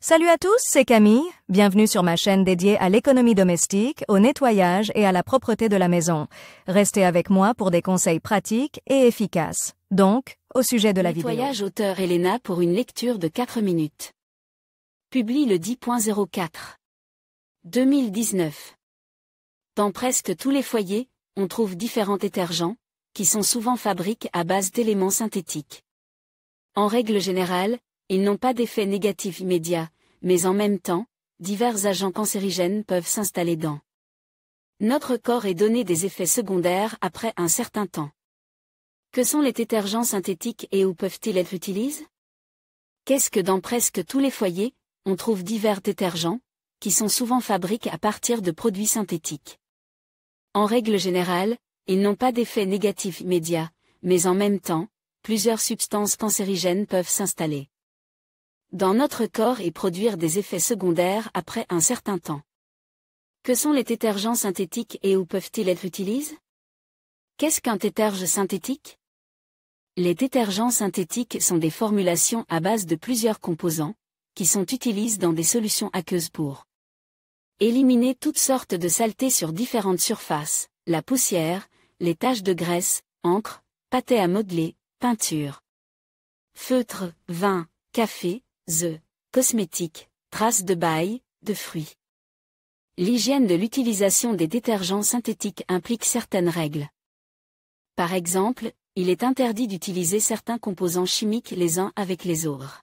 Salut à tous, c'est Camille. Bienvenue sur ma chaîne dédiée à l'économie domestique, au nettoyage et à la propreté de la maison. Restez avec moi pour des conseils pratiques et efficaces. Donc, au sujet de la vidéo. Nettoyage auteur Elena pour une lecture de 4 minutes. Publie le 10.04. 2019. Dans presque tous les foyers, on trouve différents détergents, qui sont souvent fabriqués à base d'éléments synthétiques. En règle générale, ils n'ont pas d'effet négatif immédiat, mais en même temps, divers agents cancérigènes peuvent s'installer dans notre corps et donner des effets secondaires après un certain temps. Que sont les détergents synthétiques et où peuvent-ils être utilisés? Qu'est-ce que dans presque tous les foyers, on trouve divers détergents, qui sont souvent fabriqués à partir de produits synthétiques. En règle générale, ils n'ont pas d'effet négatif immédiat, mais en même temps, plusieurs substances cancérigènes peuvent s'installer dans notre corps et produire des effets secondaires après un certain temps. Que sont les détergents synthétiques et où peuvent-ils être utilisés? Qu'est-ce qu'un détergent synthétique? Les détergents synthétiques sont des formulations à base de plusieurs composants, qui sont utilisés dans des solutions aqueuses pour éliminer toutes sortes de saletés sur différentes surfaces, la poussière, les taches de graisse, encre, pâté à modeler, peinture, feutre, vin, café, œufs, cosmétiques, traces de bail, de fruits. L'hygiène de l'utilisation des détergents synthétiques implique certaines règles. Par exemple, il est interdit d'utiliser certains composants chimiques les uns avec les autres.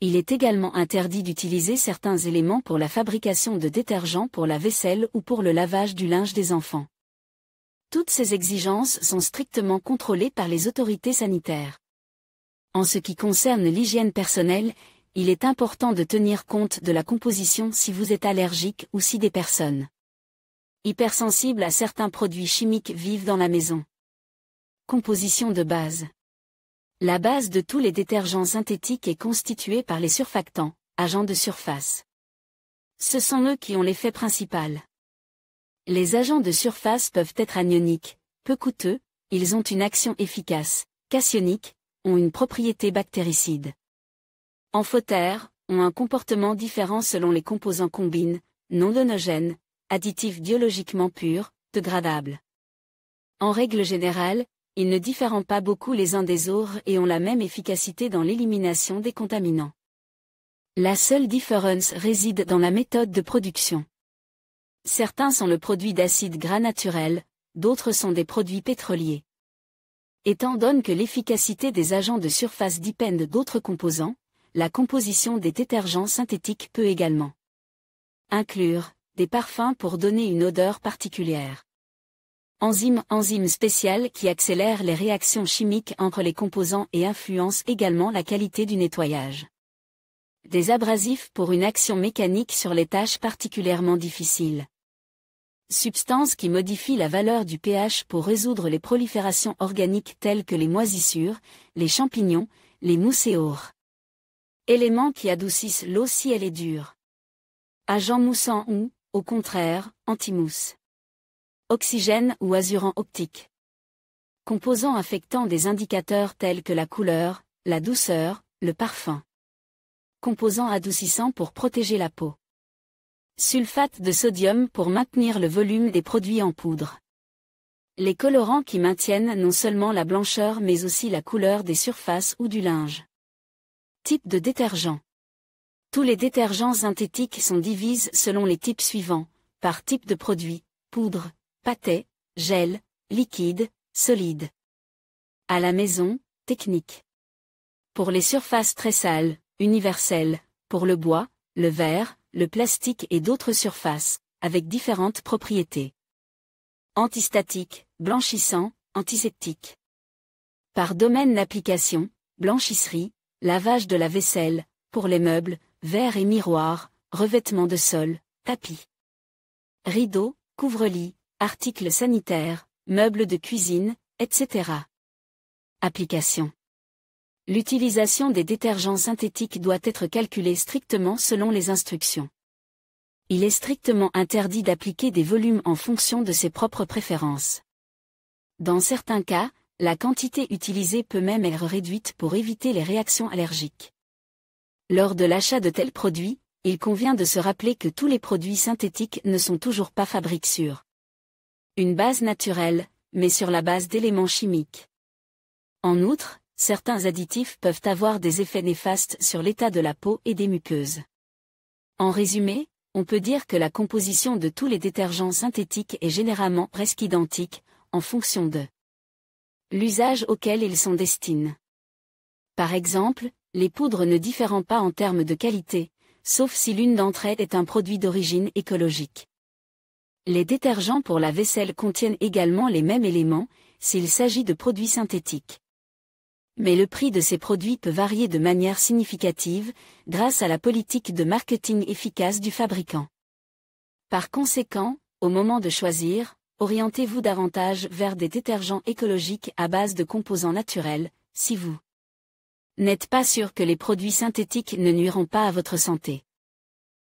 Il est également interdit d'utiliser certains éléments pour la fabrication de détergents pour la vaisselle ou pour le lavage du linge des enfants. Toutes ces exigences sont strictement contrôlées par les autorités sanitaires. En ce qui concerne l'hygiène personnelle, il est important de tenir compte de la composition si vous êtes allergique ou si des personnes hypersensibles à certains produits chimiques vivent dans la maison. Composition de base. La base de tous les détergents synthétiques est constituée par les surfactants, agents de surface. Ce sont eux qui ont l'effet principal. Les agents de surface peuvent être anioniques, peu coûteux, ils ont une action efficace, cationiques, ont une propriété bactéricide. Amphotères, ont un comportement différent selon les composants combines, non homogènes, additifs biologiquement purs, dégradables. En règle générale, ils ne diffèrent pas beaucoup les uns des autres et ont la même efficacité dans l'élimination des contaminants. La seule différence réside dans la méthode de production. Certains sont le produit d'acides gras naturels, d'autres sont des produits pétroliers. Étant donné que l'efficacité des agents de surface dépend d'autres composants, la composition des détergents synthétiques peut également inclure des parfums pour donner une odeur particulière. Enzymes spéciales qui accélèrent les réactions chimiques entre les composants et influencent également la qualité du nettoyage. Des abrasifs pour une action mécanique sur les tâches particulièrement difficiles. Substances qui modifient la valeur du pH pour résoudre les proliférations organiques telles que les moisissures, les champignons, les mousses et autres. Éléments qui adoucissent l'eau si elle est dure. Agents moussants ou, au contraire, anti-mousse. Oxygène ou azurant optique. Composants affectant des indicateurs tels que la couleur, la douceur, le parfum. Composants adoucissants pour protéger la peau. Sulfate de sodium pour maintenir le volume des produits en poudre. Les colorants qui maintiennent non seulement la blancheur mais aussi la couleur des surfaces ou du linge. Type de détergent. Tous les détergents synthétiques sont divisés selon les types suivants, par type de produit, poudre, pâté, gel, liquide, solide. À la maison, technique. Pour les surfaces très sales, universelles, pour le bois, le verre, le plastique et d'autres surfaces, avec différentes propriétés. Antistatique, blanchissant, antiseptique. Par domaine d'application, blanchisserie, lavage de la vaisselle, pour les meubles, verres et miroirs, revêtement de sol, tapis. Rideaux, couvre-lit, articles sanitaires, meubles de cuisine, etc. Application. L'utilisation des détergents synthétiques doit être calculée strictement selon les instructions. Il est strictement interdit d'appliquer des volumes en fonction de ses propres préférences. Dans certains cas, la quantité utilisée peut même être réduite pour éviter les réactions allergiques. Lors de l'achat de tels produits, il convient de se rappeler que tous les produits synthétiques ne sont toujours pas fabriques sur une base naturelle, mais sur la base d'éléments chimiques. En outre, certains additifs peuvent avoir des effets néfastes sur l'état de la peau et des muqueuses. En résumé, on peut dire que la composition de tous les détergents synthétiques est généralement presque identique, en fonction de l'usage auquel ils sont destinés. Par exemple, les poudres ne diffèrent pas en termes de qualité, sauf si l'une d'entre elles est un produit d'origine écologique. Les détergents pour la vaisselle contiennent également les mêmes éléments, s'il s'agit de produits synthétiques. Mais le prix de ces produits peut varier de manière significative, grâce à la politique de marketing efficace du fabricant. Par conséquent, au moment de choisir, orientez-vous davantage vers des détergents écologiques à base de composants naturels, si vous n'êtes pas sûr que les produits synthétiques ne nuiront pas à votre santé.